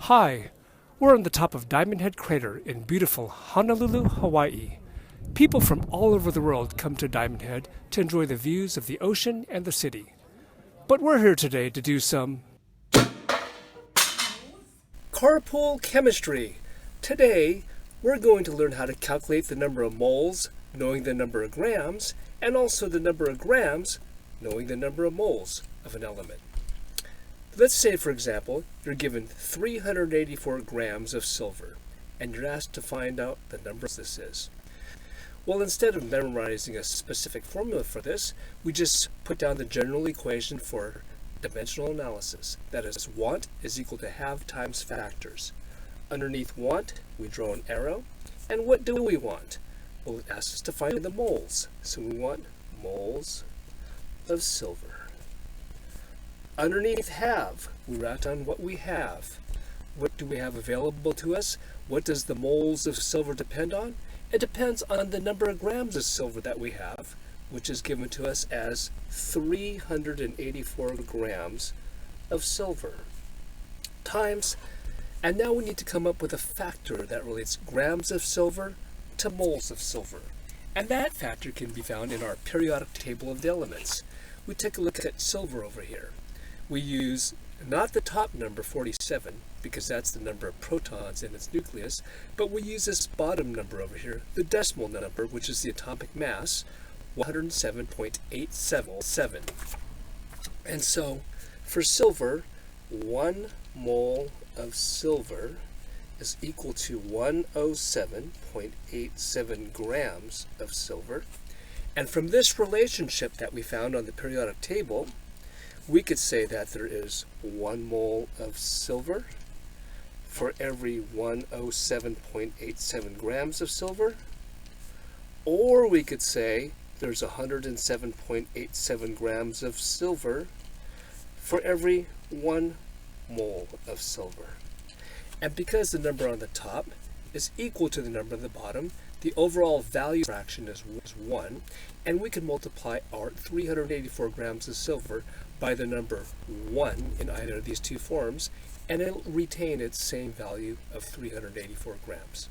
Hi, we're on the top of Diamond Head Crater in beautiful Honolulu, Hawaii. People from all over the world come to Diamond Head to enjoy the views of the ocean and the city. But we're here today to do some Carpool Chemistry. Today, we're going to learn how to calculate the number of moles, knowing the number of grams, and also the number of grams, knowing the number of moles of an element. Let's say, for example, you're given 384 grams of silver, and you're asked to find out the number this is. Well, instead of memorizing a specific formula for this, we just put down the general equation for dimensional analysis. That is, want is equal to have times factors. Underneath want, we draw an arrow. And what do we want? Well, it asks us to find the moles. So we want moles of silver. Underneath have, we write down what we have. What do we have available to us? What does the moles of silver depend on? It depends on the number of grams of silver that we have, which is given to us as 384 grams of silver. Times, and now we need to come up with a factor that relates grams of silver to moles of silver. And that factor can be found in our periodic table of the elements. We take a look at silver over here. We use not the top number 47, because that's the number of protons in its nucleus, but we use this bottom number over here, the decimal number, which is the atomic mass, 107.877. And so, for silver, 1 mole of silver is equal to 107.87 grams of silver. And from this relationship that we found on the periodic table, we could say that there is 1 mole of silver for every 107.87 grams of silver, or we could say there's 107.87 grams of silver for every 1 mole of silver. And because the number on the top is equal to the number on the bottom, the overall value fraction is 1, and we can multiply our 384 grams of silver by the number 1 in either of these two forms, and it'll retain its same value of 384 grams.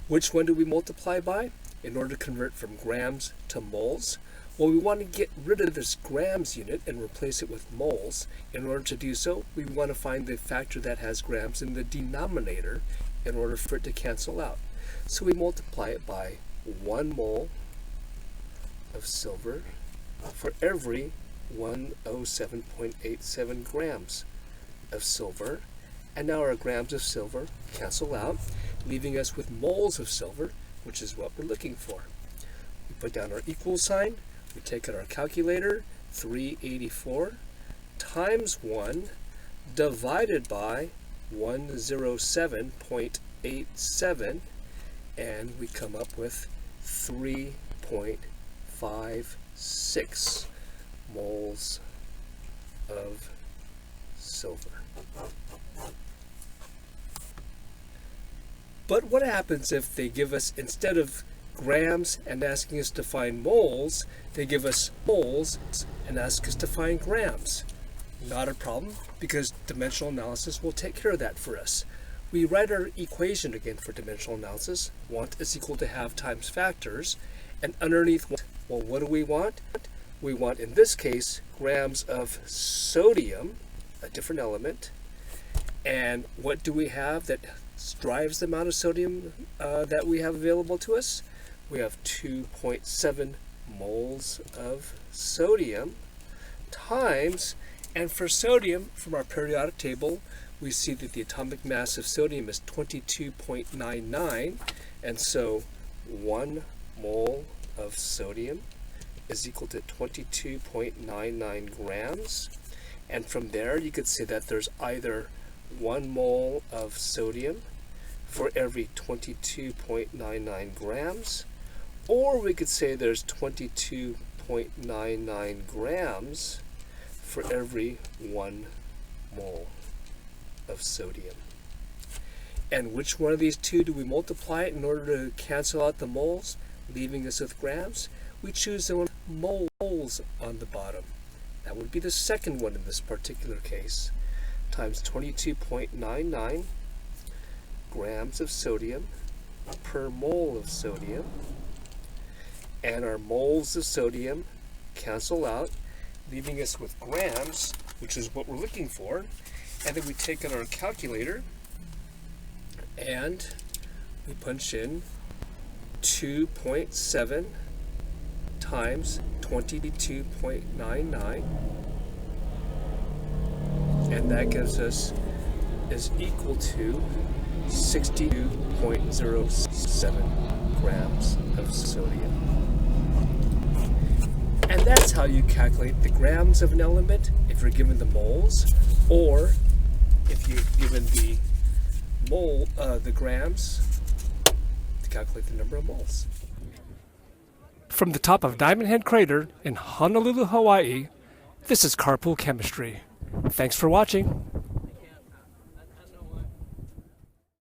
Which one do we multiply by in order to convert from grams to moles? Well, we want to get rid of this grams unit and replace it with moles. In order to do so, we want to find the factor that has grams in the denominator in order for it to cancel out. So we multiply it by 1 mole of silver for every 107.87 grams of silver, and now our grams of silver cancel out, leaving us with moles of silver, which is what we're looking for. We put down our equal sign, we take out our calculator, 384 times 1 divided by 107.87, and we come up with 3.56 moles of silver. But what happens if they give us, instead of grams and asking us to find moles, they give us moles and ask us to find grams? Not a problem, because dimensional analysis will take care of that for us. We write our equation again for dimensional analysis. Want is equal to have times factors, and underneath, well, what do we want? We want, in this case, grams of sodium, a different element. And what do we have that drives the amount of sodium that we have available to us? We have 2.7 moles of sodium times, and for sodium, from our periodic table, we see that the atomic mass of sodium is 22.99, and so 1 mole of sodium is equal to 22.99 grams. And from there, you could say that there's either 1 mole of sodium for every 22.99 grams, or we could say there's 22.99 grams for every 1 mole of sodium. And which one of these two do we multiply in order to cancel out the moles, leaving us with grams? We choose the one with moles on the bottom. That would be the second one in this particular case. times 22.99 grams of sodium per mole of sodium. And our moles of sodium cancel out, leaving us with grams, which is what we're looking for. And then we take out our calculator and we punch in 2.7 times 22.99, and that gives us is equal to 62.07 grams of sodium. And that's how you calculate the grams of an element if you're given the moles, or if you're given the the grams, to calculate the number of moles. From the top of Diamond Head Crater in Honolulu, Hawaii, this is Carpool Chemistry. Thanks for watching.